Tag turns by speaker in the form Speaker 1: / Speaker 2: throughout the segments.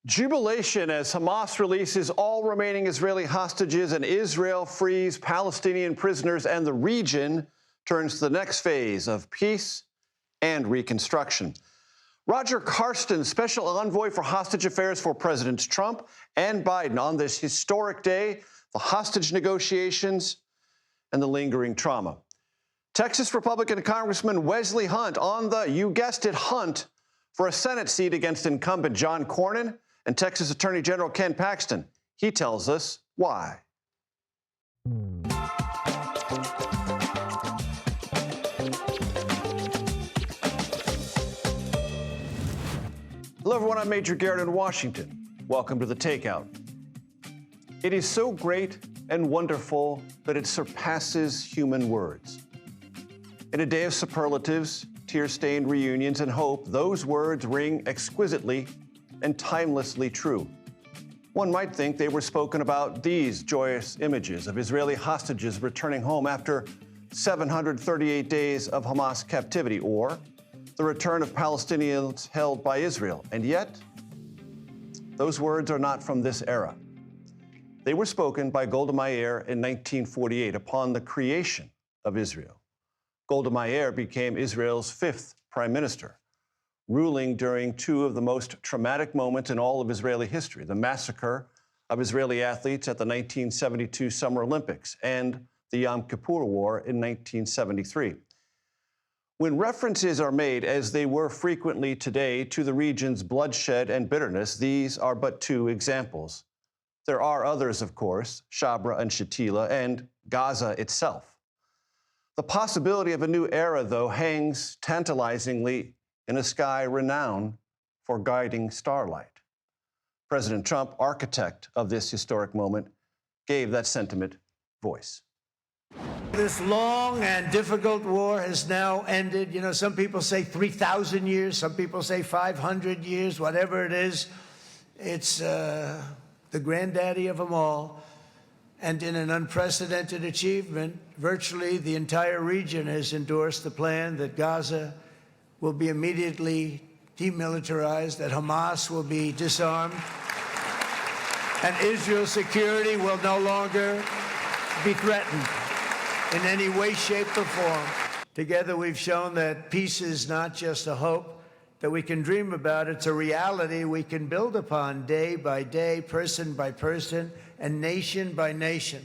Speaker 1: Jubilation as Hamas releases all remaining Israeli hostages and Israel frees Palestinian prisoners, and the region turns to the next phase of peace and reconstruction. Roger Karsten, special envoy for hostage affairs for Presidents Trump and Biden on this historic day, the hostage negotiations and the lingering trauma. Texas Republican Congressman Wesley Hunt on the, you guessed it, hunt for a Senate seat against incumbent John Cornyn and Texas Attorney General Ken Paxton. He tells us why. Hello, everyone. I'm Major Garrett in Washington. Welcome to the Takeout. It is so great and wonderful that it surpasses human words. In a day of superlatives, tear-stained reunions, and hope, those words ring exquisitely and timelessly true. One might think they were spoken about these joyous images of Israeli hostages returning home after 738 days of Hamas captivity, or the return of Palestinians held by Israel. And yet, those words are not from this era. They were spoken by Golda Meir in 1948 upon the creation of Israel. Golda Meir became Israel's fifth prime minister, ruling during two of the most traumatic moments in all of Israeli history, the massacre of Israeli athletes at the 1972 Summer Olympics and the Yom Kippur War in 1973. When references are made, as they were frequently today, to the region's bloodshed and bitterness, these are but two examples. There are others, of course, Shabra and Shatila and Gaza itself. The possibility of a new era, though, hangs tantalizingly in a sky renowned for guiding starlight. President Trump, architect of this historic moment, gave that sentiment voice.
Speaker 2: This long and difficult war has now ended. You know, some people say 3,000 years, some people say 500 years, whatever it is. It's the granddaddy of them all. And in an unprecedented achievement, virtually the entire region has endorsed the plan that Gaza will be immediately demilitarized, that Hamas will be disarmed, and Israel's security will no longer be threatened in any way, shape, or form. Together, we've shown that peace is not just a hope that we can dream about. It's a reality we can build upon day by day, person by person, and nation by nation.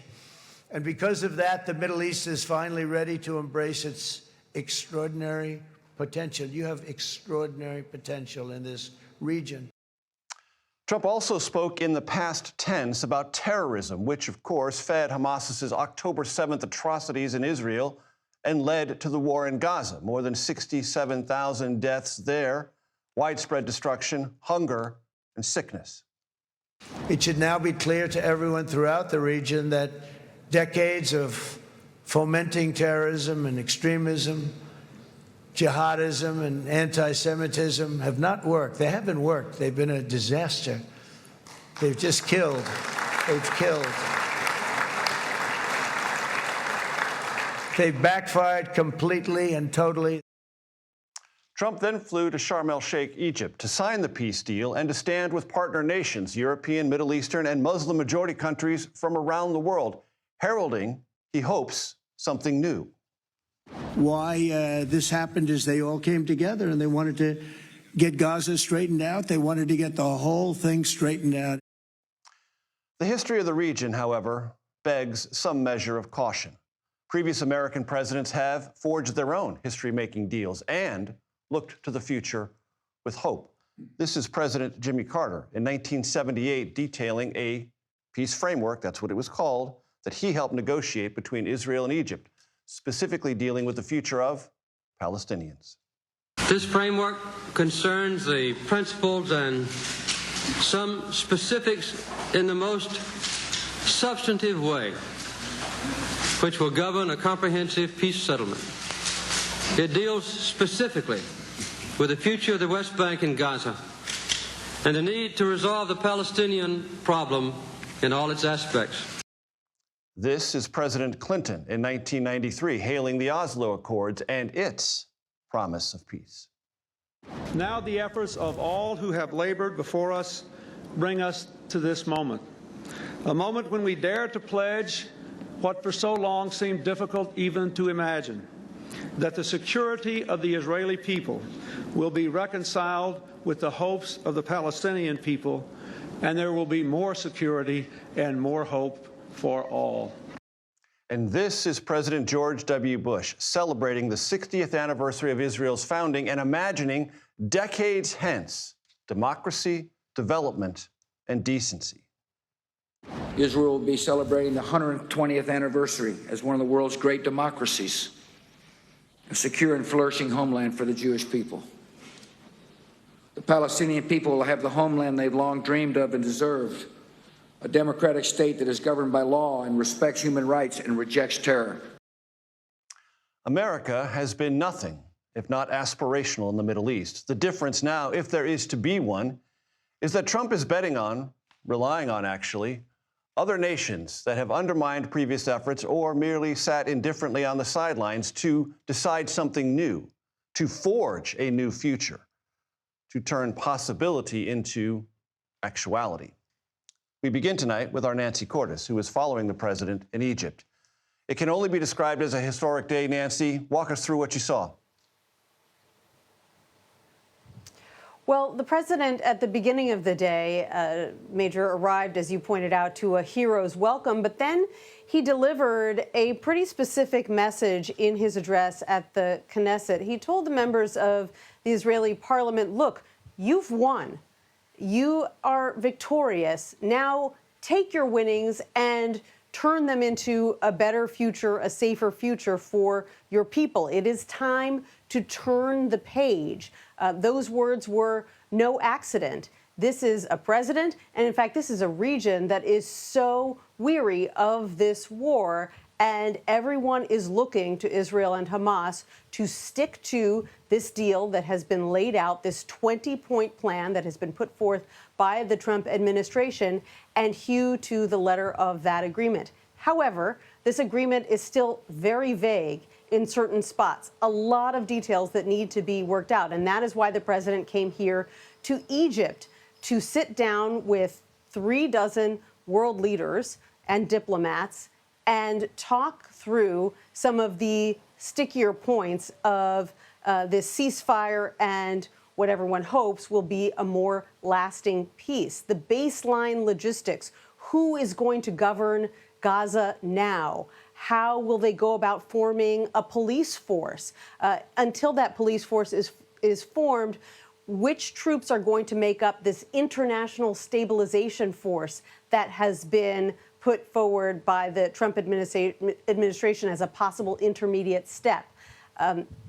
Speaker 2: And because of that, the Middle East is finally ready to embrace its extraordinary potential. You have extraordinary potential in this region.
Speaker 1: Trump also spoke in the past tense about terrorism, which, of course, fed Hamas's October 7th atrocities in Israel and led to the war in Gaza. More than 67,000 deaths there, widespread destruction, hunger, and sickness.
Speaker 2: It should now be clear to everyone throughout the region that decades of fomenting terrorism and extremism, jihadism and anti-Semitism have not worked. They haven't worked. They've been a disaster. They've just killed. They've killed. They've backfired completely and totally.
Speaker 1: Trump then flew to Sharm el-Sheikh, Egypt, to sign the peace deal and to stand with partner nations, European, Middle Eastern, and Muslim-majority countries from around the world, heralding, he hopes, something new.
Speaker 2: Why this happened is they all came together and they wanted to get Gaza straightened out. They wanted to get the whole thing straightened out.
Speaker 1: The history of the region, however, begs some measure of caution. Previous American presidents have forged their own history-making deals and looked to the future with hope. This is President Jimmy Carter in 1978 detailing a peace framework, that's what it was called, that he helped negotiate between Israel and Egypt, specifically dealing with the future of Palestinians.
Speaker 3: This framework concerns the principles and some specifics in the most substantive way, which will govern a comprehensive peace settlement. It deals specifically with the future of the West Bank and Gaza and the need to resolve the Palestinian problem in all its aspects.
Speaker 1: This is President Clinton in 1993, hailing the Oslo Accords and its promise of peace.
Speaker 4: Now the efforts of all who have labored before us bring us to this moment, a moment when we dare to pledge what for so long seemed difficult even to imagine, that the security of the Israeli people will be reconciled with the hopes of the Palestinian people, and there will be more security and more hope for all.
Speaker 1: And this is President George W. Bush celebrating the 60th anniversary of Israel's founding and imagining decades hence democracy, development, and decency.
Speaker 5: Israel will be celebrating the 120th anniversary as one of the world's great democracies, a secure and flourishing homeland for the Jewish people. The Palestinian people will have the homeland they've long dreamed of and deserved, a democratic state that is governed by law and respects human rights and rejects terror.
Speaker 1: America has been nothing if not aspirational in the Middle East. The difference now, if there is to be one, is that Trump is betting on, relying on actually, other nations that have undermined previous efforts or merely sat indifferently on the sidelines to decide something new, to forge a new future, to turn possibility into actuality. We begin tonight with our Nancy Cordes, who is following the president in Egypt. It can only be described as a historic day. Nancy, walk us through what you saw.
Speaker 6: Well, the president at the beginning of the day, Major, arrived, as you pointed out, to a hero's welcome, but then he delivered a pretty specific message in his address at the Knesset. He told the members of the Israeli parliament, look, you've won. You are victorious. Now take your winnings and turn them into a better future, a safer future for your people. It is time to turn the page. Those words were no accident. This is a president, and in fact, this is a region that is so weary of this war, and everyone is looking to Israel and Hamas to stick to this deal that has been laid out, this 20-point plan that has been put forth by the Trump administration, and hew to the letter of that agreement. However, this agreement is still very vague in certain spots, a lot of details that need to be worked out. And that is why the president came here to Egypt to sit down with 36 world leaders and diplomats and talk through some of the stickier points of this ceasefire and what everyone hopes will be a more lasting peace. The baseline logistics, who is going to govern Gaza now? How will they go about forming a police force? Until that police force is formed, which troops are going to make up this international stabilization force that has been put forward by the Trump administration as a possible intermediate step?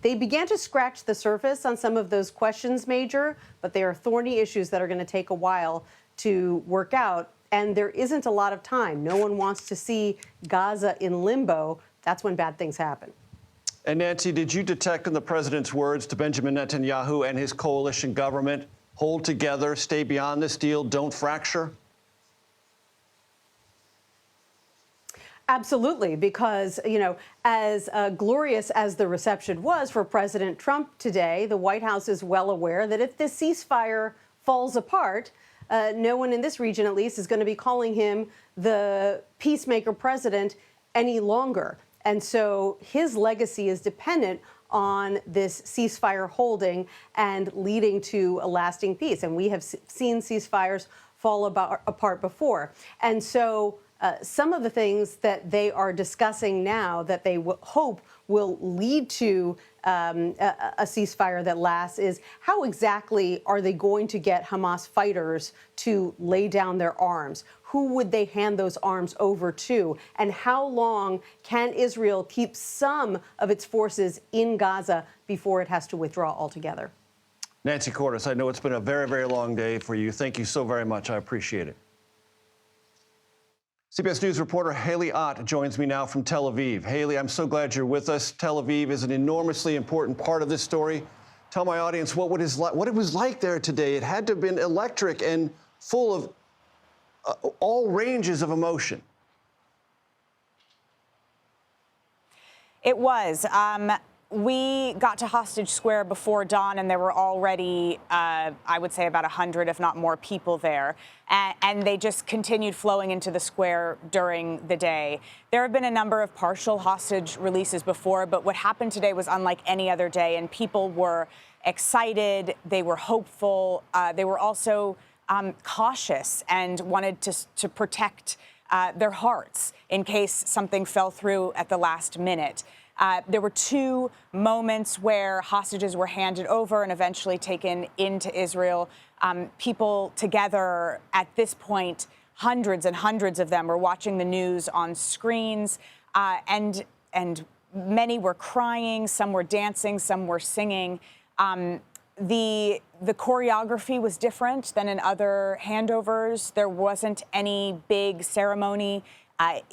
Speaker 6: They began to scratch the surface on some of those questions, Major, but they are thorny issues that are going to take a while to work out. And there isn't a lot of time. No one wants to see Gaza in limbo. That's when bad things happen.
Speaker 1: And Nancy, did you detect in the president's words to Benjamin Netanyahu and his coalition government, hold together, stay beyond this deal, don't fracture?
Speaker 6: Absolutely, because, you know, as glorious as the reception was for President Trump today, the White House is well aware that if this ceasefire falls apart, no one in this region, at least, is going to be calling him the peacemaker president any longer. And so his legacy is dependent on this ceasefire holding and leading to a lasting peace. And we have seen ceasefires fall apart before. And so some of the things that they are discussing now that they hope will lead to a ceasefire that lasts is how exactly are they going to get Hamas fighters to lay down their arms? Who would they hand those arms over to? And how long can Israel keep some of its forces in Gaza before it has to withdraw altogether?
Speaker 1: Nancy Cordes, I know it's been a very, very long day for you. Thank you so very much. I appreciate it. CBS News reporter Haley Ott joins me now from Tel Aviv. Haley, I'm so glad you're with us. Tel Aviv is an enormously important part of this story. Tell my audience what it was like there today. It had to have been electric and full of all ranges of emotion.
Speaker 7: It was. we got to Hostage Square before dawn, and there were already, I would say, about 100, if not more, people there. And they just continued flowing into the square during the day. There have been a number of partial hostage releases before, but what happened today was unlike any other day, and people were excited, they were hopeful, they were also cautious and wanted to protect their hearts in case something fell through at the last minute. There were two moments where hostages were handed over and eventually taken into Israel. People together at this point, hundreds and hundreds of them were watching the news on screens, and many were crying, some were dancing, some were singing. The choreography was different than in other handovers. There wasn't any big ceremony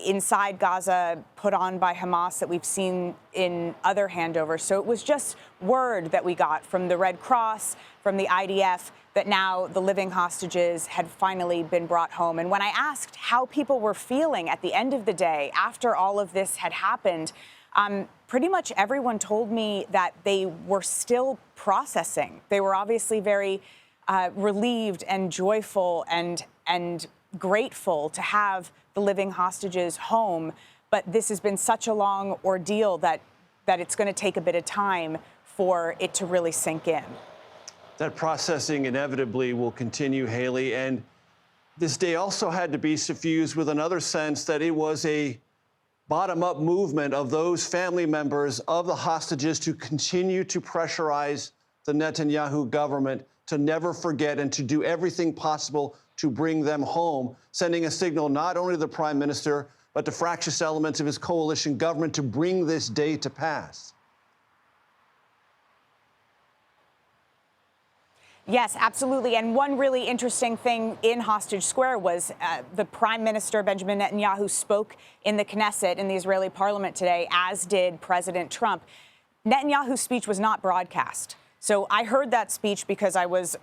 Speaker 7: inside Gaza put on by Hamas that we've seen in other handovers. So it was just word that we got from the Red Cross, from the IDF, that now the living hostages had finally been brought home. And when I asked how people were feeling at the end of the day after all of this had happened, pretty much everyone told me that they were still processing. They were obviously very relieved and joyful and grateful to have the living hostages home. But this has been such a long ordeal that it's going to take a bit of time for it to really sink in.
Speaker 1: That processing inevitably will continue, Haley. And this day also had to be suffused with another sense that it was a bottom-up movement of those family members of the hostages to continue to pressurize the Netanyahu government to never forget and to do everything possible to bring them home, sending a signal not only to the prime minister, but to fractious elements of his coalition government to bring this day to pass.
Speaker 7: Yes, absolutely. And one really interesting thing in Hostage Square was the Prime Minister, Benjamin Netanyahu, spoke in the Knesset, in the Israeli parliament today, as did President Trump. Netanyahu's speech was not broadcast. So I heard that speech because I was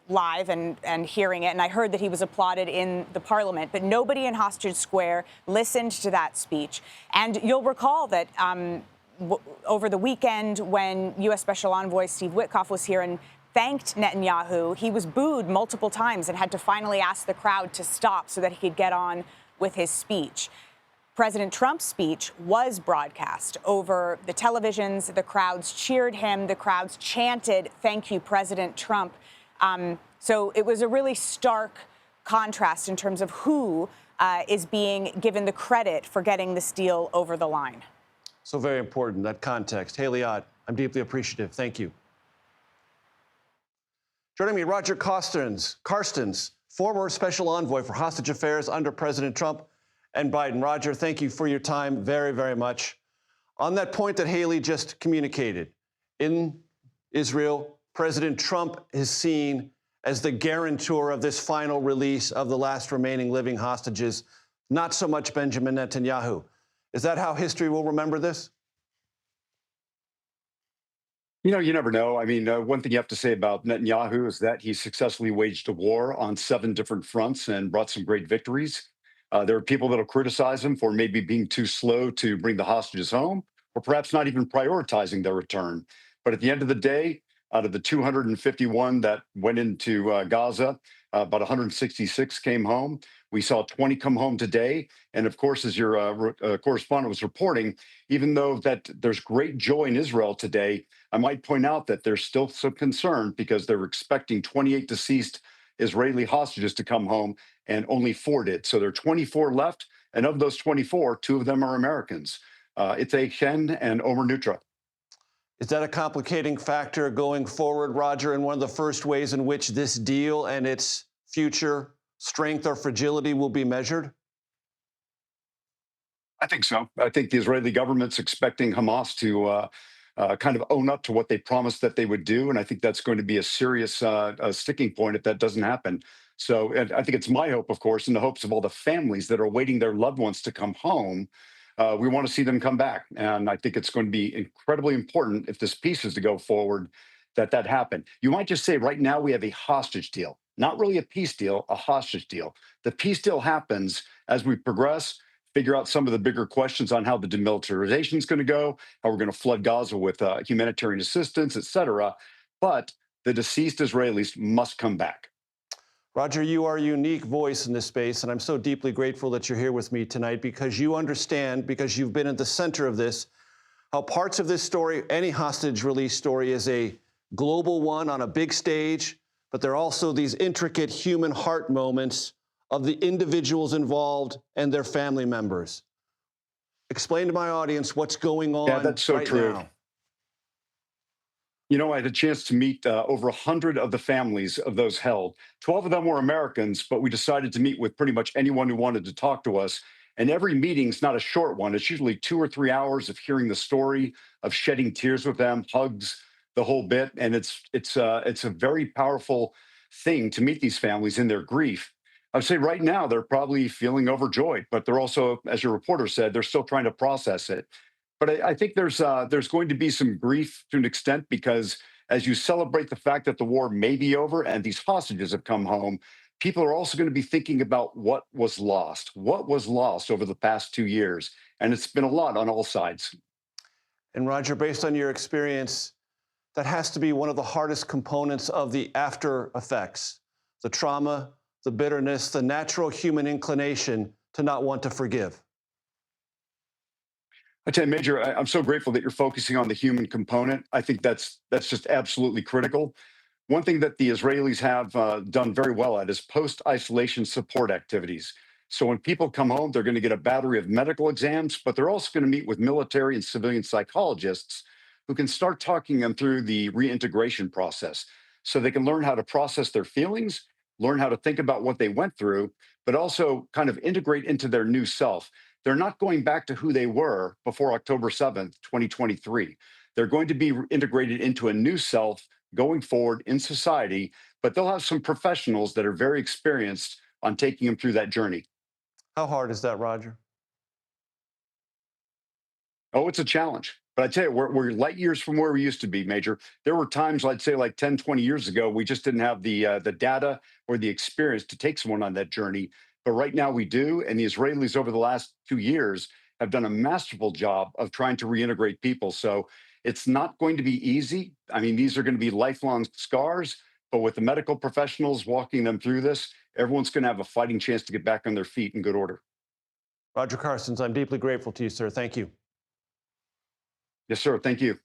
Speaker 7: live and hearing it, and I heard that he was applauded in the parliament. But nobody in Hostage Square listened to that speech. And you'll recall that over the weekend, when U.S. Special Envoy Steve Witkoff was here and thanked Netanyahu, he was booed multiple times and had to finally ask the crowd to stop so that he could get on with his speech. President Trump's speech was broadcast over the televisions. The crowds cheered him. The crowds chanted, "Thank you, President Trump." So it was a really stark contrast in terms of who is being given the credit for getting this deal over the line.
Speaker 1: So very important, that context. Haley Ott, I'm deeply appreciative. Thank you. Joining me, Roger Carstens, former special envoy for hostage affairs under President Trump and Biden. Roger, thank you for your time very, very much. On that point that Haley just communicated, in Israel, President Trump is seen as the guarantor of this final release of the last remaining living hostages, not so much Benjamin Netanyahu. Is that how history will remember this?
Speaker 8: You know, you never know. I mean, one thing you have to say about Netanyahu is that he successfully waged a war on 7 different fronts and brought some great victories. There are people that will criticize him for maybe being too slow to bring the hostages home, or perhaps not even prioritizing their return. But at the end of the day, out of the 251 that went into Gaza, about 166 came home. We saw 20 come home today. And of course, as your correspondent was reporting, even though that there's great joy in Israel today, I might point out that there's still some concern because they're expecting 28 deceased Israeli hostages to come home, and only 4 did. So there are 24 left. And of those 24, 2 of them are Americans. Itay Chen and Omer Nutra.
Speaker 1: Is that a complicating factor going forward, Roger, and one of the first ways in which this deal and its future strength or fragility will be measured?
Speaker 8: I think so. I think the Israeli government's expecting Hamas to kind of own up to what they promised that they would do. And I think that's going to be a serious sticking point if that doesn't happen. So and I think it's my hope, of course, and the hopes of all the families that are waiting their loved ones to come home. We want to see them come back. And I think it's going to be incredibly important if this peace is to go forward, that happen. You might just say right now we have a hostage deal, not really a peace deal, a hostage deal. The peace deal happens as we progress figure out some of the bigger questions on how the demilitarization is going to go, how we're going to flood Gaza with humanitarian assistance, et cetera. But the deceased Israelis must come back.
Speaker 1: Roger, you are a unique voice in this space, and I'm so deeply grateful that you're here with me tonight because you understand, because you've been at the center of this, how parts of this story, any hostage release story, is a global one on a big stage, but there are also these intricate human heart moments of the individuals involved and their family members. Explain to my audience what's going on.
Speaker 8: Yeah, that's so
Speaker 1: right
Speaker 8: true.
Speaker 1: now.
Speaker 8: You know, I had a chance to meet over 100 of the families of those held. 12 of them were Americans, but we decided to meet with pretty much anyone who wanted to talk to us. And every meeting's not a short one. It's usually 2 or 3 hours of hearing the story, of shedding tears with them, hugs, the whole bit. And it's a very powerful thing to meet these families in their grief. I would say right now they're probably feeling overjoyed, but they're also, as your reporter said, they're still trying to process it. But I think there's going to be some grief to an extent because as you celebrate the fact that the war may be over and these hostages have come home, people are also going to be thinking about what was lost over the past 2 years. And it's been a lot on all sides.
Speaker 1: And Roger, based on your experience, that has to be one of the hardest components of the after effects, the trauma, the bitterness, the natural human inclination to not want to forgive.
Speaker 8: I tell you, Major, I'm so grateful that you're focusing on the human component. I think that's just absolutely critical. One thing that the Israelis have done very well at is post-isolation support activities. So when people come home, they're going to get a battery of medical exams, but they're also going to meet with military and civilian psychologists who can start talking them through the reintegration process so they can learn how to process their feelings, learn how to think about what they went through, but also kind of integrate into their new self. They're not going back to who they were before October 7th, 2023. They're going to be integrated into a new self going forward in society, but they'll have some professionals that are very experienced on taking them through that journey.
Speaker 1: How hard is that, Roger?
Speaker 8: Oh, it's a challenge. But I tell you, we're light years from where we used to be, Major. There were times, I'd say like 10, 20 years ago, we just didn't have the data or the experience to take someone on that journey. But right now we do. And the Israelis over the last 2 years have done a masterful job of trying to reintegrate people. So it's not going to be easy. I mean, these are going to be lifelong scars, but with the medical professionals walking them through this, everyone's going to have a fighting chance to get back on their feet in good order.
Speaker 1: Roger Carstens, I'm deeply grateful to you, sir. Thank you.
Speaker 8: Yes, sir. Thank you.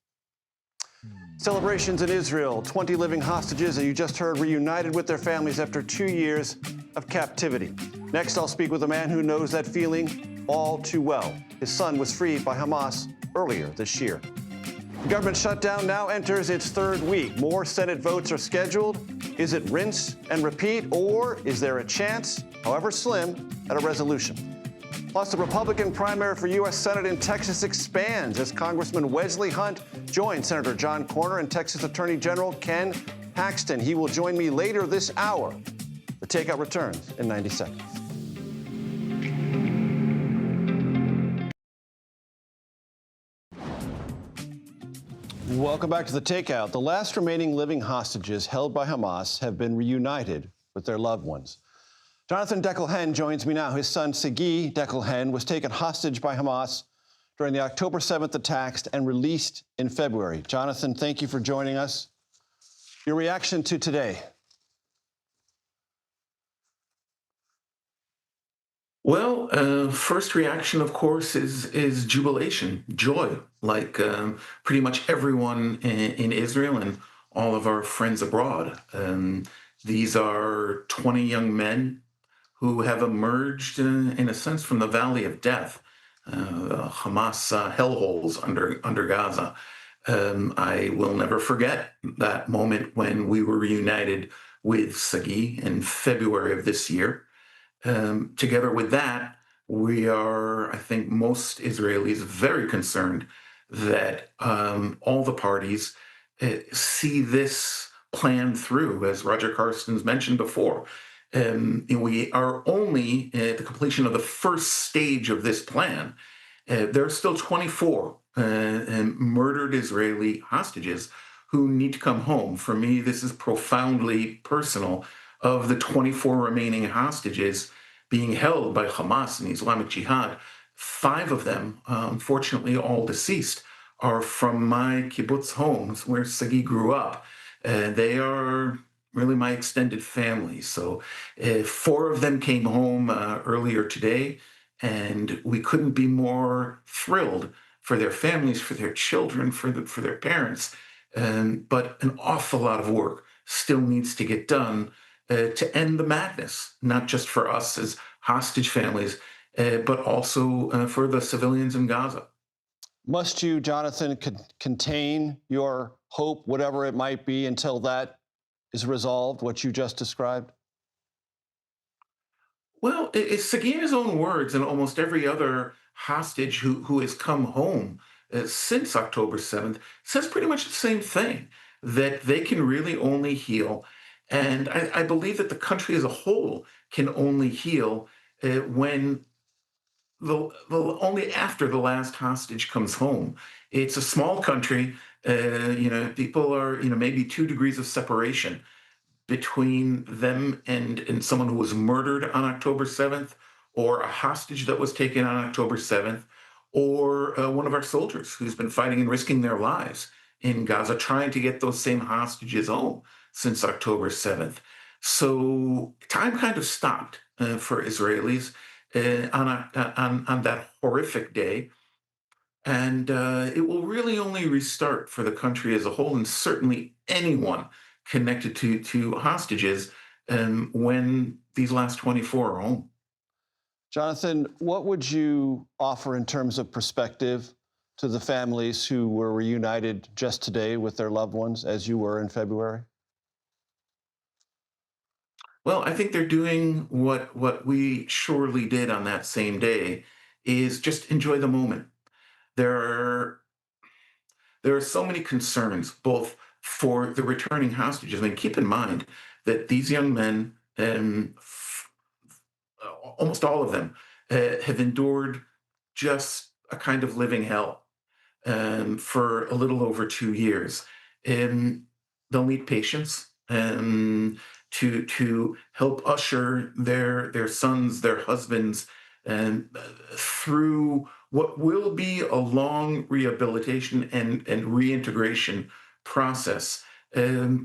Speaker 1: Celebrations in Israel. 20 living hostages that you just heard reunited with their families after 2 years of captivity. Next, I'll speak with a man who knows that feeling all too well. His son was freed by Hamas earlier this year. The government shutdown now enters its 3rd week. More Senate votes are scheduled. Is it rinse and repeat, or is there a chance, however slim, at a resolution? Plus, the Republican primary for U.S. Senate in Texas expands as Congressman Wesley Hunt joins Senator John Corner and Texas Attorney General Ken Paxton. He will join me later this hour. The Takeout returns in 90 seconds. Welcome back to The Takeout. The last remaining living hostages held by Hamas have been reunited with their loved ones. Jonathan Deckelhen joins me now. His son, Sagi Deckelhen, was taken hostage by Hamas during the October 7th attacks and released in February. Jonathan, thank you for joining us. Your reaction to today?
Speaker 9: Well, first reaction, of course, is jubilation, joy, like pretty much everyone in Israel and all of our friends abroad. These are 20 young men who have emerged, in a sense, from the valley of death, Hamas hellholes under Gaza. I will never forget that moment when we were reunited with Sagi in February of this year. Together with that, we are, I think, most Israelis very concerned that all the parties see this plan through, as Roger Carstens mentioned before. We are only at the completion of the first stage of this plan. There are still 24 murdered Israeli hostages who need to come home. For me, this is profoundly personal. Of the 24 remaining hostages, being held by Hamas and the Islamic Jihad. 5 of them, unfortunately all deceased, are from my kibbutz homes where Sagi grew up. They are really my extended family. So 4 of them came home earlier today, and we couldn't be more thrilled for their families, for their children, for their parents. But an awful lot of work still needs to get done to end the madness, not just for us as hostage families, but also for the civilians in Gaza.
Speaker 1: Must you, Jonathan, contain your hope, whatever it might be, until that is resolved, what you just described?
Speaker 9: Well, it's again his own words, and almost every other hostage who has come home since October 7th says pretty much the same thing, that they can really only heal. And I believe that the country as a whole can only heal when only after the last hostage comes home. It's a small country. People are, maybe 2 degrees of separation between them and someone who was murdered on October 7th, or a hostage that was taken on October 7th, or one of our soldiers who's been fighting and risking their lives in Gaza, trying to get those same hostages home since October 7th. So time kind of stopped for Israelis on that horrific day. And it will really only restart for the country as a whole, and certainly anyone connected to hostages when these last 24 are home.
Speaker 1: Jonathan, what would you offer in terms of perspective to the families who were reunited just today with their loved ones, as you were in February?
Speaker 9: Well, I think they're doing what we surely did on that same day, is just enjoy the moment. There are so many concerns, both for the returning hostages. I mean, keep in mind that these young men, almost all of them, have endured just a kind of living hell for a little over 2 years. They'll need patience to help usher their sons, their husbands, through what will be a long rehabilitation and reintegration process. I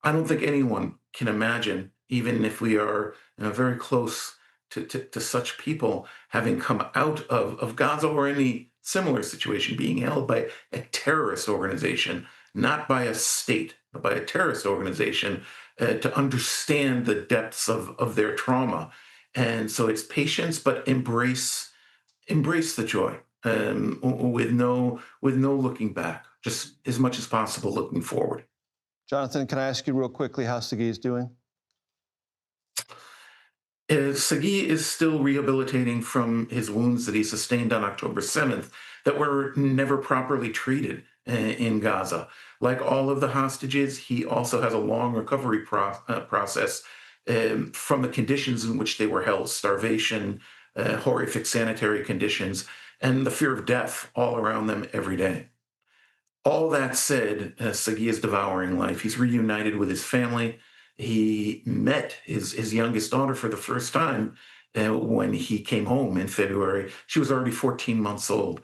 Speaker 9: don't think anyone can imagine, even if we are very close to such people, having come out of Gaza or any similar situation, being held by a terrorist organization, not by a state, but by a terrorist organization, to understand the depths of their trauma. And so it's patience, but embrace the joy, with no looking back, just as much as possible looking forward.
Speaker 1: Jonathan, can I ask you real quickly how Sagi is doing?
Speaker 9: Sagi is still rehabilitating from his wounds that he sustained on October 7th that were never properly treated in Gaza. Like all of the hostages, he also has a long recovery process from the conditions in which they were held: starvation, horrific sanitary conditions, and the fear of death all around them every day. All that said, Sagi is devouring life. He's reunited with his family. He met his youngest daughter for the first time when he came home in February. She was already 14 months old,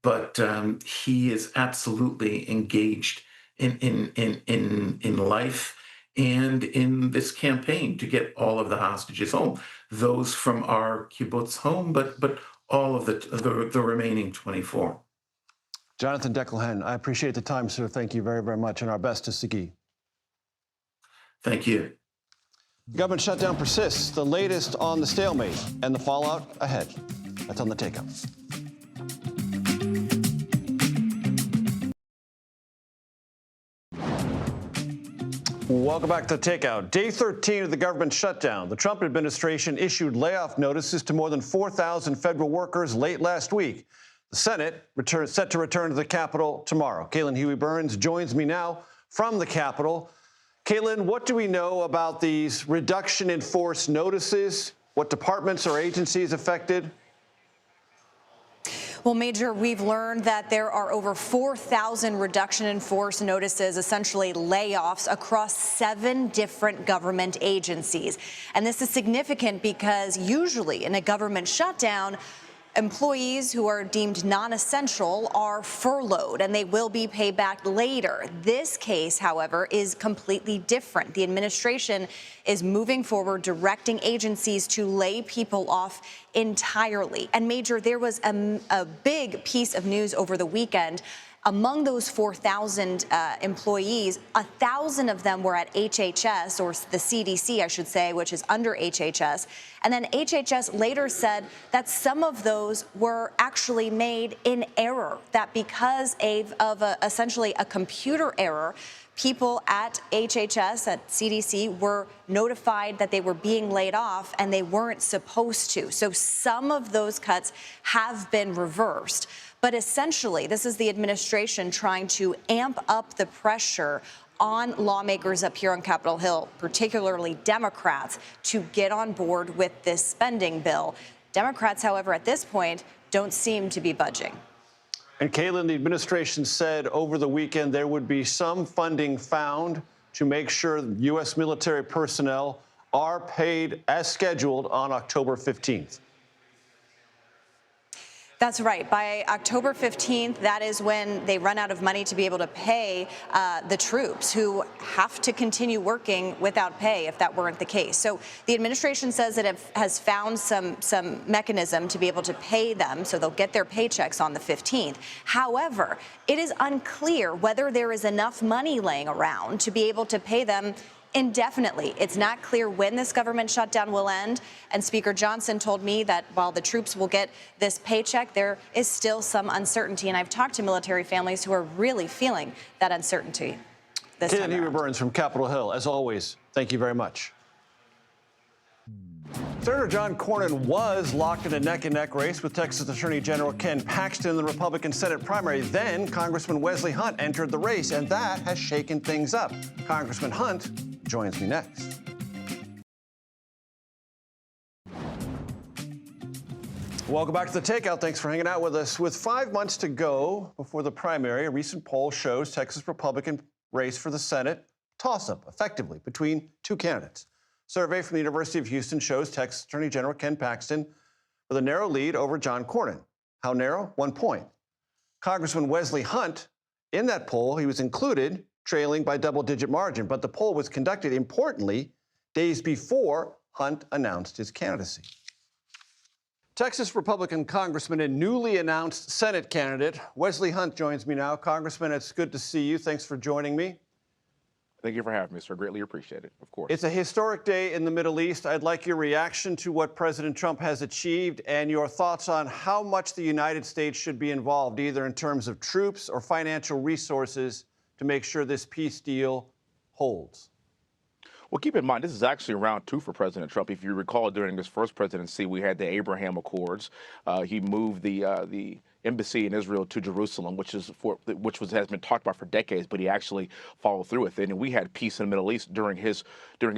Speaker 9: but he is absolutely engaged in life and in this campaign to get all of the hostages home. Those from our kibbutz home, but all of the remaining 24.
Speaker 1: Jonathan Deckelhen, I appreciate the time, sir. Thank you very, very much, and our best to Sagi.
Speaker 9: Thank you.
Speaker 1: The government shutdown persists. The latest on the stalemate and the fallout ahead. That's on the Takeout. Welcome back to Takeout. Day 13 of the government shutdown. The Trump administration issued layoff notices to more than 4,000 federal workers late last week. The Senate set to return to the Capitol tomorrow. Caitlin Huey-Burns joins me now from the Capitol. Caitlin, what do we know about these reduction in force notices? What departments or agencies affected?
Speaker 10: Well, Major, we've learned that there are over 4,000 reduction in force notices, essentially layoffs, across 7 different government agencies. And this is significant because usually in a government shutdown, employees who are deemed non-essential are furloughed and they will be paid back later. This case, however, is completely different. The administration is moving forward, directing agencies to lay people off entirely. And Major, there was a big piece of news over the weekend. Among those 4,000 employees, 1,000 of them were at HHS, or the CDC, I should say, which is under HHS. And then HHS later said that some of those were actually made in error, that because of essentially a computer error, people at HHS, at CDC, were notified that they were being laid off and they weren't supposed to. So some of those cuts have been reversed. But essentially, this is the administration trying to amp up the pressure on lawmakers up here on Capitol Hill, particularly Democrats, to get on board with this spending bill. Democrats, however, at this point, don't seem to be budging.
Speaker 1: And Kaylin, the administration said over the weekend there would be some funding found to make sure U.S. military personnel are paid as scheduled on October 15th.
Speaker 10: That's right. By October 15th, that is when they run out of money to be able to pay the troops who have to continue working without pay if that weren't the case. So the administration says that it has found some mechanism to be able to pay them, so they'll get their paychecks on the 15th. However, it is unclear whether there is enough money laying around to be able to pay them indefinitely. It's not clear when this government shutdown will end. And Speaker Johnson told me that while the troops will get this paycheck, there is still some uncertainty. And I've talked to military families who are really feeling that uncertainty this time around.
Speaker 1: Burns from Capitol Hill, as always, thank you very much. Senator John Cornyn was locked in a neck-and-neck race with Texas Attorney General Ken Paxton in the Republican Senate primary. Then Congressman Wesley Hunt entered the race, and that has shaken things up. Congressman Hunt joins me next. Welcome back to the Takeout. Thanks for hanging out with us. With 5 months to go before the primary, a recent poll shows Texas Republican race for the Senate toss-up, effectively, between 2 candidates. Survey from the University of Houston shows Texas Attorney General Ken Paxton with a narrow lead over John Cornyn. How narrow? 1 point. Congressman Wesley Hunt, in that poll, he was included, trailing by double-digit margin, but the poll was conducted, importantly, days before Hunt announced his candidacy. Texas Republican Congressman and newly announced Senate candidate Wesley Hunt joins me now. Congressman, it's good to see you. Thanks for joining me.
Speaker 11: Thank you for having me, sir. Greatly appreciate it, of course.
Speaker 1: It's a historic day in the Middle East. I'd like your reaction to what President Trump has achieved and your thoughts on how much the United States should be involved, either in terms of troops or financial resources, to make sure this peace deal holds.
Speaker 11: Well, keep in mind, this is actually round 2 for President Trump. If you recall, during his first presidency, we had the Abraham Accords. He moved the embassy in Israel to Jerusalem, which has been talked about for decades, but he actually followed through with it. And we had peace in the Middle East during his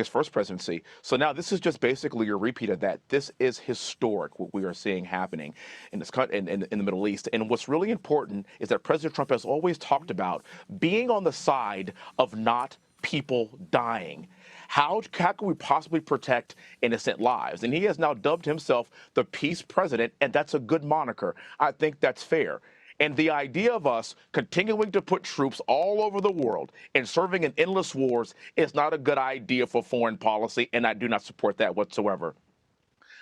Speaker 11: first presidency. So now this is just basically a repeat of that. This is historic, what we are seeing happening in the Middle East. And what's really important is that President Trump has always talked about being on the side of not people dying. How can we possibly protect innocent lives? And he has now dubbed himself the peace president, and that's a good moniker. I think that's fair. And the idea of us continuing to put troops all over the world and serving in endless wars is not a good idea for foreign policy, and I do not support that whatsoever.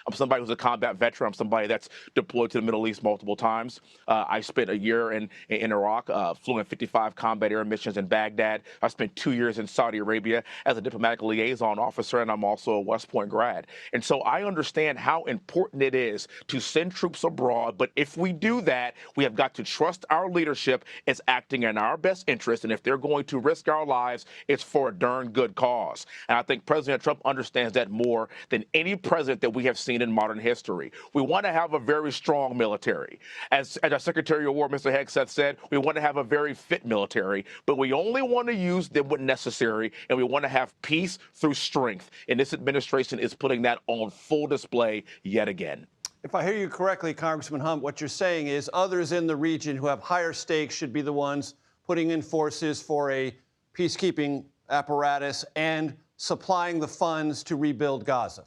Speaker 11: I'm somebody who's a combat veteran. I'm somebody that's deployed to the Middle East multiple times. I spent a year in Iraq, flew in 55 combat air missions in Baghdad. I spent 2 years in Saudi Arabia as a diplomatic liaison officer, and I'm also a West Point grad. And so I understand how important it is to send troops abroad. But if we do that, we have got to trust our leadership is acting in our best interest. And if they're going to risk our lives, it's for a darn good cause. And I think President Trump understands that more than any president that we have seen in modern history. We want to have a very strong military. As our Secretary of War, Mr. Hegseth, said, we want to have a very fit military, but we only want to use them when necessary, and we want to have peace through strength. And this administration is putting that on full display yet again.
Speaker 1: If I hear you correctly, Congressman Hunt, what you're saying is others in the region who have higher stakes should be the ones putting in forces for a peacekeeping apparatus and supplying the funds to rebuild Gaza.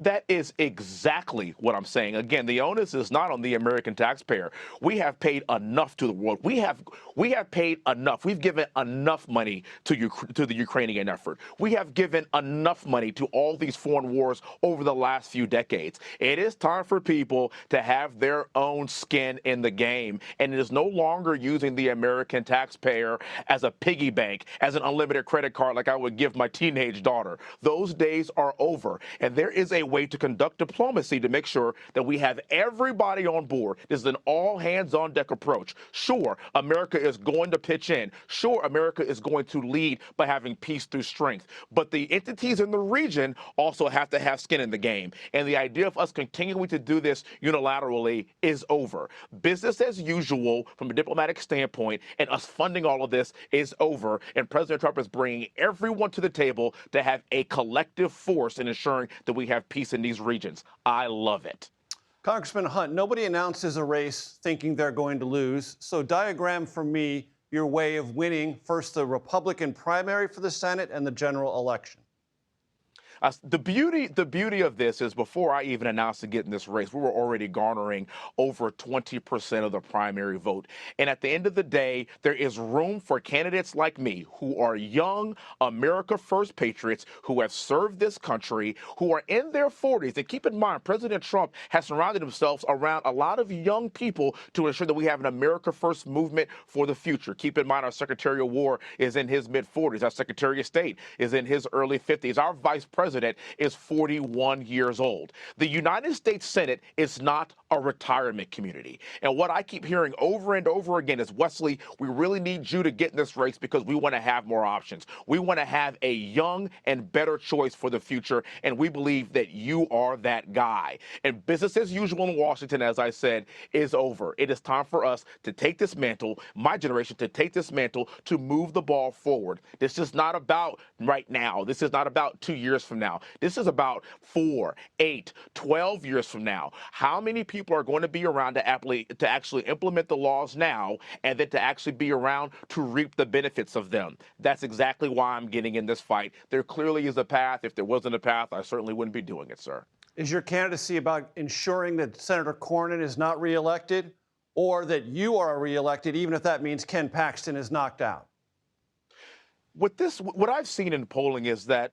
Speaker 11: That is exactly what I'm saying. Again, the onus is not on the American taxpayer. We have paid enough to the world. We have paid enough. We've given enough money to the Ukrainian effort. We have given enough money to all these foreign wars over the last few decades. It is time for people to have their own skin in the game, and it is no longer using the American taxpayer as a piggy bank, as an unlimited credit card like I would give my teenage daughter. Those days are over, and there is a way to conduct diplomacy to make sure that we have everybody on board. This is an all-hands-on-deck approach. Sure, America is going to pitch in. Sure, America is going to lead by having peace through strength. But the entities in the region also have to have skin in the game. And the idea of us continuing to do this unilaterally is over. Business as usual from a diplomatic standpoint and us funding all of this is over. And President Trump is bringing everyone to the table to have a collective force in ensuring that we have peace in these regions. I love it.
Speaker 1: Congressman Hunt, nobody announces a race thinking they're going to lose. So diagram for me your way of winning first the Republican primary for the Senate and the general election.
Speaker 11: The beauty of this is before I even announced to get in this race, we were already garnering over 20% of the primary vote. And at the end of the day, there is room for candidates like me who are young America First patriots who have served this country, who are in their 40s. And keep in mind, President Trump has surrounded himself around a lot of young people to ensure that we have an America First movement for the future. Keep in mind, our Secretary of War is in his mid-40s. Our Secretary of State is in his early 50s. Our Vice President is 41 years old. The United States Senate is not a retirement community. And what I keep hearing over and over again is, Wesley, we really need you to get in this race because we want to have more options. We want to have a young and better choice for the future, and we believe that you are that guy. And business as usual in Washington, as I said, is over. It is time for us to take this mantle, my generation, to take this mantle, to move the ball forward. This is not about right now. This is not about 2 years from now. This is about 4, 8, 12 years from now. How many people are going to be around to actually implement the laws now and then to actually be around to reap the benefits of them? That's exactly why I'm getting in this fight. There clearly is a path. If there wasn't a path, I certainly wouldn't be doing it, sir.
Speaker 1: Is your candidacy about ensuring that Senator Cornyn is not reelected, or that you are reelected, even if that means Ken Paxton is knocked out?
Speaker 11: What I've seen in polling is that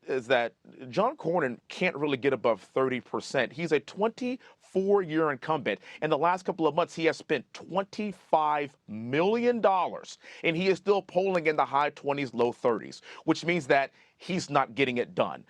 Speaker 11: John Cornyn can't really get above 30%. He's a 24-year incumbent. In the last couple of months, he has spent $25 million, and he is still polling in the high 20s, low 30s, which means that he's not getting it done.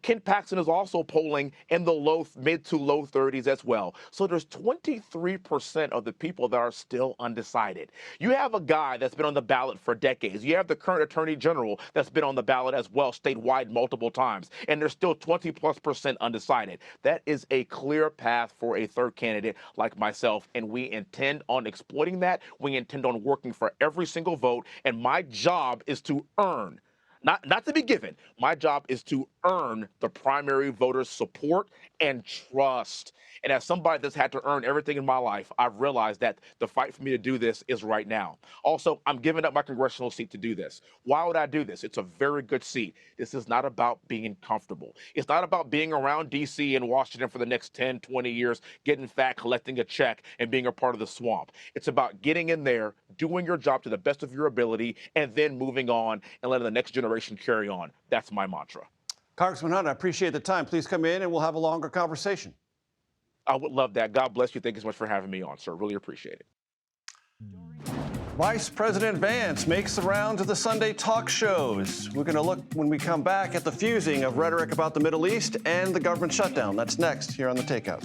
Speaker 11: Ken Paxton is also polling in the mid to low 30s as well. So there's 23% of the people that are still undecided. You have a guy that's been on the ballot for decades. You have the current Attorney General that's been on the ballot as well, statewide multiple times, and there's still 20+% undecided. That is a clear path for a third candidate like myself, and we intend on exploiting that. We intend on working for every single vote, and my job is to earn, not to be given. My job is to earn the primary voters' support and trust. And as somebody that's had to earn everything in my life, I've realized that the fight for me to do this is right now. Also, I'm giving up my congressional seat to do this. Why would I do this? It's a very good seat. This is not about being comfortable. It's not about being around D.C. and Washington for the next 10, 20 years, getting fat, collecting a check, and being a part of the swamp. It's about getting in there, doing your job to the best of your ability, and then moving on and letting the next generation carry on. That's my mantra.
Speaker 1: Congressman Hunt, I appreciate the time. Please come in and we'll have a longer conversation.
Speaker 11: I would love that. God bless you. Thank you so much for having me on, sir. Really appreciate it.
Speaker 1: Vice President Vance makes the rounds of the Sunday talk shows. We're going to look, when we come back, at the fusing of rhetoric about the Middle East and the government shutdown. That's next here on The Takeout.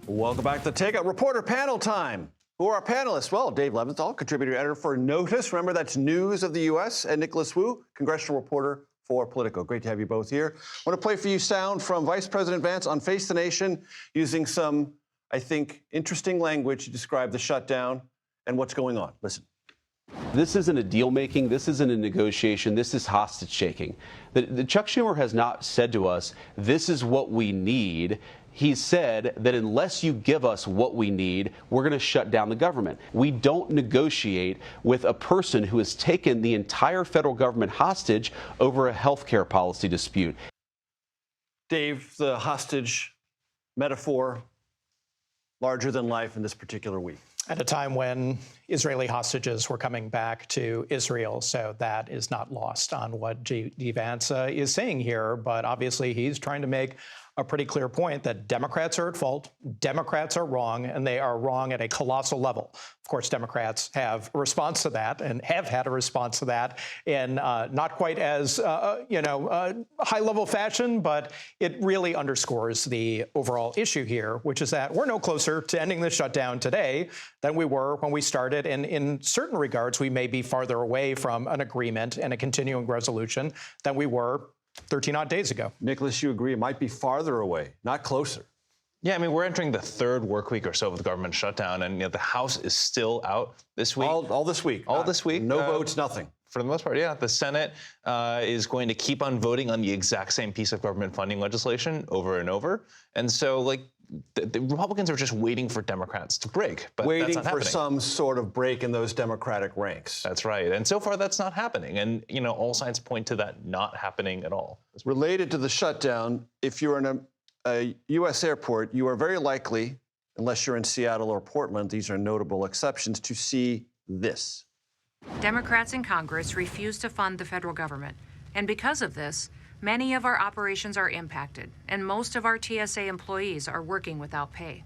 Speaker 1: Welcome back to The Takeout. Reporter panel time. Who are our panelists? Well, Dave Leventhal, contributor editor for Notice. Remember, that's News of the U.S. And Nicholas Wu, congressional reporter for Politico. Great to have you both here. I want to play for you sound from Vice President Vance on Face the Nation, using some, I think, interesting language to describe the shutdown and what's going on. Listen.
Speaker 12: This isn't a deal making. This isn't a negotiation. This is hostage taking. The Chuck Schumer has not said to us, this is what we need. He said that unless you give us what we need, we're going to shut down the government. We don't negotiate with a person who has taken the entire federal government hostage over a health care policy dispute.
Speaker 1: Dave, the hostage metaphor, larger than life in this particular week.
Speaker 13: At a time when Israeli hostages were coming back to Israel. So that is not lost on what J.D. Vance is saying here. But obviously, he's trying to make a pretty clear point that Democrats are at fault, Democrats are wrong, and they are wrong at a colossal level. Of course, Democrats have a response to that and have had a response to that in not quite as, high-level fashion, but it really underscores the overall issue here, which is that we're no closer to ending the shutdown today than we were when we started. And in certain regards, we may be farther away from an agreement and a continuing resolution than we were 13-odd days ago.
Speaker 1: Nicholas, you agree it might be farther away, not closer.
Speaker 14: Yeah, I mean, we're entering the third work week or so of the government shutdown, and the House is still out this week.
Speaker 1: All this week.
Speaker 14: All this week.
Speaker 1: No votes, nothing.
Speaker 14: For the most part, yeah. The Senate is going to keep on voting on the exact same piece of government funding legislation over and over. And so, the Republicans are just waiting for Democrats to break. But
Speaker 1: waiting
Speaker 14: that's not
Speaker 1: for
Speaker 14: happening.
Speaker 1: some sort of break in those Democratic ranks.
Speaker 14: That's right. And so far, that's not happening. And, all signs point to that not happening at all.
Speaker 1: Related to the shutdown, if you're in a U.S. airport, you are very likely, unless you're in Seattle or Portland, these are notable exceptions, to see this.
Speaker 15: Democrats in Congress refuse to fund the federal government. And because of this, many of our operations are impacted, and most of our TSA employees are working without pay.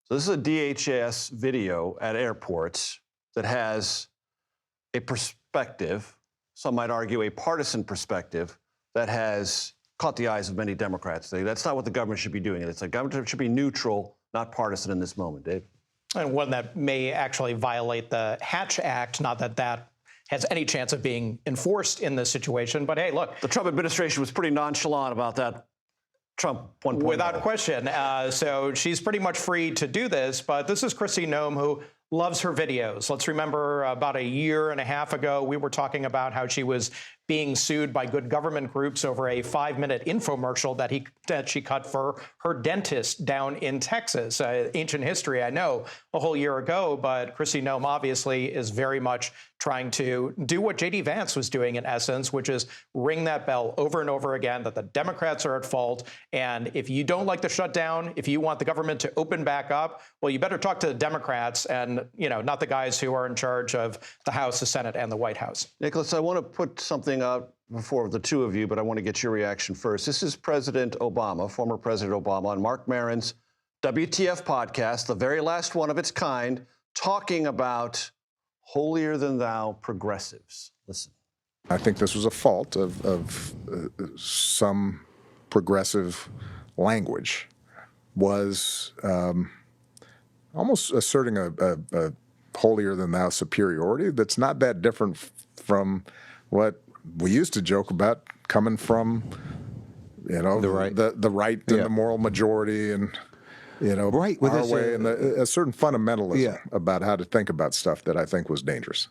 Speaker 1: So this is a DHS video at airports that has a perspective, some might argue a partisan perspective, that has caught the eyes of many Democrats. That's not what the government should be doing. It's the government should be neutral, not partisan in this moment. Dave?
Speaker 13: And one that may actually violate the Hatch Act, not that that has any chance of being enforced in this situation. But hey, look.
Speaker 1: The Trump administration was pretty nonchalant about that Trump 1.0.
Speaker 13: Without question. So she's pretty much free to do this. But this is Kristi Noem, who loves her videos. Let's remember about a year and a half ago, we were talking about how she was being sued by good government groups over a 5-minute infomercial that she cut for her dentist down in Texas. Ancient history, I know, a whole year ago, but Kristi Noem obviously is very much trying to do what J.D. Vance was doing in essence, which is ring that bell over and over again that the Democrats are at fault. And if you don't like the shutdown, if you want the government to open back up, well, you better talk to the Democrats and, not the guys who are in charge of the House, the Senate, and the White House.
Speaker 1: Nicholas, I want to put something out before the two of you, but I want to get your reaction first. This is President Obama, former President Obama, on Mark Maron's WTF podcast, the very last one of its kind, talking about holier-than-thou progressives. Listen.
Speaker 16: I think this was a fault of some progressive language, was almost asserting a holier-than-thou superiority that's not that different from what we used to joke about coming from, the right and the moral majority and,
Speaker 17: right, with
Speaker 16: our way and a certain fundamentalism about how to think about stuff that I think was dangerous.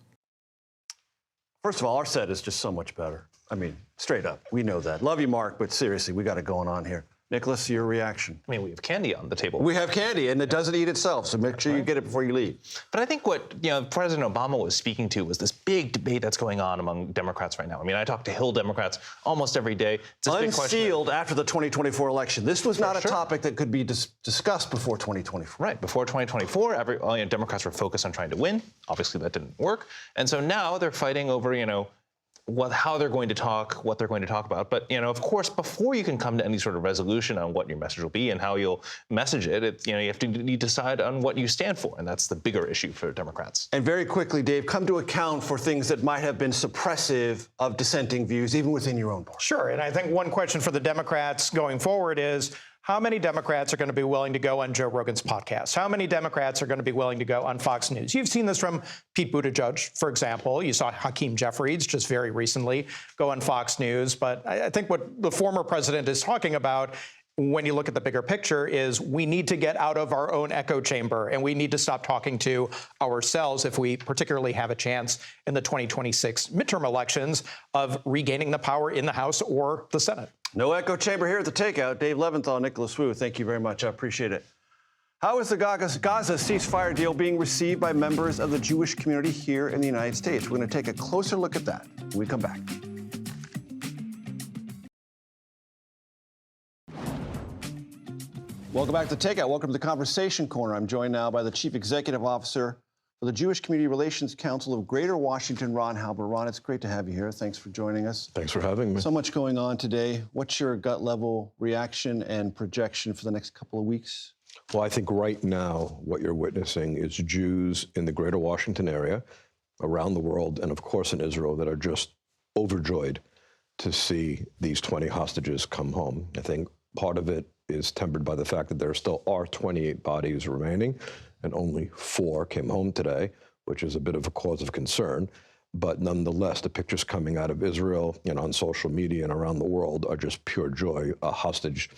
Speaker 1: First of all, our set is just so much better. I mean, straight up, we know that. Love you, Mark, but seriously, we got it going on here. Nicholas, your reaction?
Speaker 14: I mean, we have candy on the table.
Speaker 1: We have candy, and it doesn't eat itself, so make sure you get it before you leave.
Speaker 14: But I think what President Obama was speaking to was this big debate that's going on among Democrats right now. I mean, I talk to Hill Democrats almost every day. It's
Speaker 1: unsealed after the 2024 election. This was not a topic that could be discussed before 2024.
Speaker 14: Right, before 2024, Democrats were focused on trying to win. Obviously, that didn't work. And so now they're fighting over, how they're going to talk, what they're going to talk about. But, of course, before you can come to any sort of resolution on what your message will be and how you'll message it, you have to decide on what you stand for. And that's the bigger issue for Democrats.
Speaker 1: And very quickly, Dave, come to account for things that might have been suppressive of dissenting views, even within your own party.
Speaker 13: Sure. And I think one question for the Democrats going forward is, how many Democrats are going to be willing to go on Joe Rogan's podcast? How many Democrats are going to be willing to go on Fox News? You've seen this from Pete Buttigieg, for example. You saw Hakeem Jeffries just very recently go on Fox News. But I think what the former president is talking about when you look at the bigger picture, is we need to get out of our own echo chamber, and we need to stop talking to ourselves if we particularly have a chance in the 2026 midterm elections of regaining the power in the House or the Senate.
Speaker 1: No echo chamber here at the Takeout. Dave Leventhal, Nicholas Wu, thank you very much. I appreciate it. How is the Gaza ceasefire deal being received by members of the Jewish community here in the United States? We're going to take a closer look at that when we come back. Welcome back to Takeout. Welcome to the Conversation Corner. I'm joined now by the Chief Executive Officer for the Jewish Community Relations Council of Greater Washington, Ron Halber. Ron, it's great to have you here. Thanks for joining us.
Speaker 17: Thanks for having me.
Speaker 1: So much going on today. What's your gut level reaction and projection for the next couple of weeks?
Speaker 17: Well, I think right now what you're witnessing is Jews in the Greater Washington area, around the world, and of course in Israel, that are just overjoyed to see these 20 hostages come home. I think part of it is tempered by the fact that there still are 28 bodies remaining, and only 4 came home today, which is a bit of a cause of concern. But nonetheless, the pictures coming out of Israel and on social media and around the world are just pure joy. A hostage,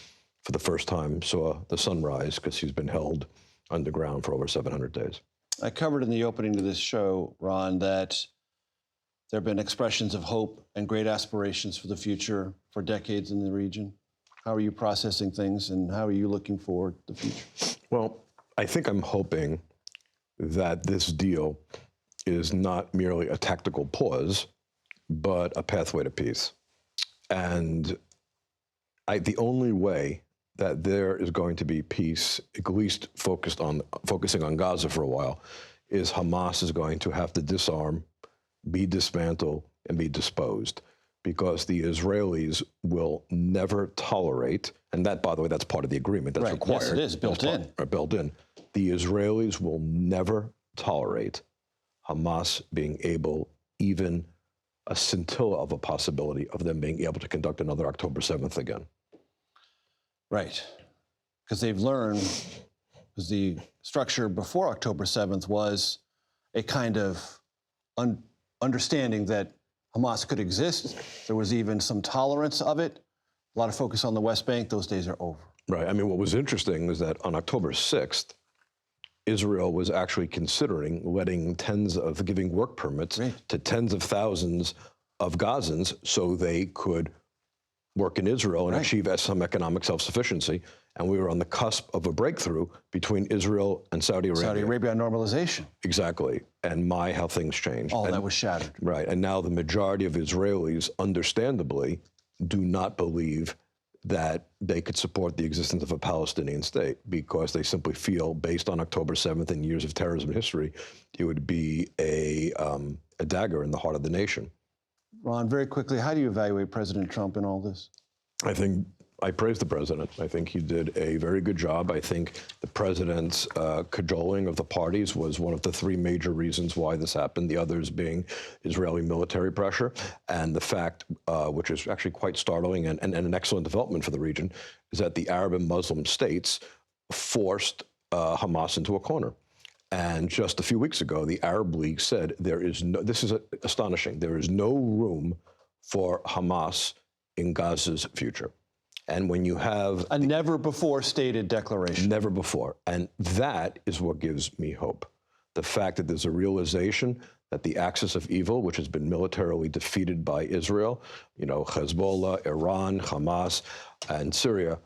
Speaker 17: for the first time, saw the sunrise because he's been held underground for over 700 days.
Speaker 1: I covered in the opening to this show, Ron, that there have been expressions of hope and great aspirations for the future for decades in the region. How are you processing things, and how are you looking forward to the future?
Speaker 17: Well, I think I'm hoping that this deal is not merely a tactical pause, but a pathway to peace. And the only way that there is going to be peace, at least focusing on Gaza for a while, is Hamas is going to have to disarm, be dismantled, and be disposed. Because the Israelis will never tolerate, and that, by the way, that's part of the agreement. That's required.
Speaker 1: Yes, it is built in.
Speaker 17: Built in. The Israelis will never tolerate Hamas being able, even a scintilla of a possibility of them being able to conduct another October 7th again.
Speaker 1: Right. Because they've learned, because the structure before October 7th was a kind of understanding that Hamas could exist. There was even some tolerance of it. A lot of focus on the West Bank. Those days are over.
Speaker 17: Right. I mean, what was interesting was that on October 6th, Israel was actually considering giving work permits to tens of thousands of Gazans so they could work in Israel and achieve some economic self-sufficiency. And we were on the cusp of a breakthrough between Israel and Saudi Arabia.
Speaker 1: Saudi Arabia normalization.
Speaker 17: Exactly. And how things changed.
Speaker 1: That was shattered.
Speaker 17: Right. And now the majority of Israelis, understandably, do not believe that they could support the existence of a Palestinian state because they simply feel, based on October 7th and years of terrorism history, it would be a dagger in the heart of the nation.
Speaker 1: Ron, very quickly, how do you evaluate President Trump in all this?
Speaker 17: I think I praise the president. I think he did a very good job. I think the president's cajoling of the parties was one of the 3 major reasons why this happened, the others being Israeli military pressure, and the fact, which is actually quite startling and an excellent development for the region, is that the Arab and Muslim states forced Hamas into a corner. And just a few weeks ago, the Arab League said this is astonishing, there is no room for Hamas in Gaza's future. And when you have
Speaker 1: a never before stated declaration.
Speaker 17: Never before. And that is what gives me hope. The fact that there's a realization that the axis of evil, which has been militarily defeated by Israel, Hezbollah, Iran, Hamas, and Syria,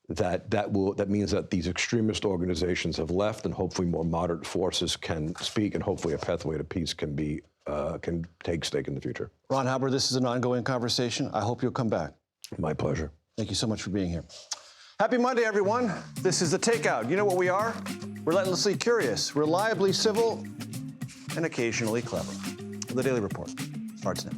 Speaker 17: that means that these extremist organizations have left, and hopefully more moderate forces can speak, and hopefully a pathway to peace can take stake in the future.
Speaker 1: Ron Halber, this is an ongoing conversation. I hope you'll come back.
Speaker 17: My pleasure.
Speaker 1: Thank you so much for being here. Happy Monday, everyone. This is The Takeout. You know what we are? Relentlessly curious, reliably civil, and occasionally clever. The Daily Report starts now.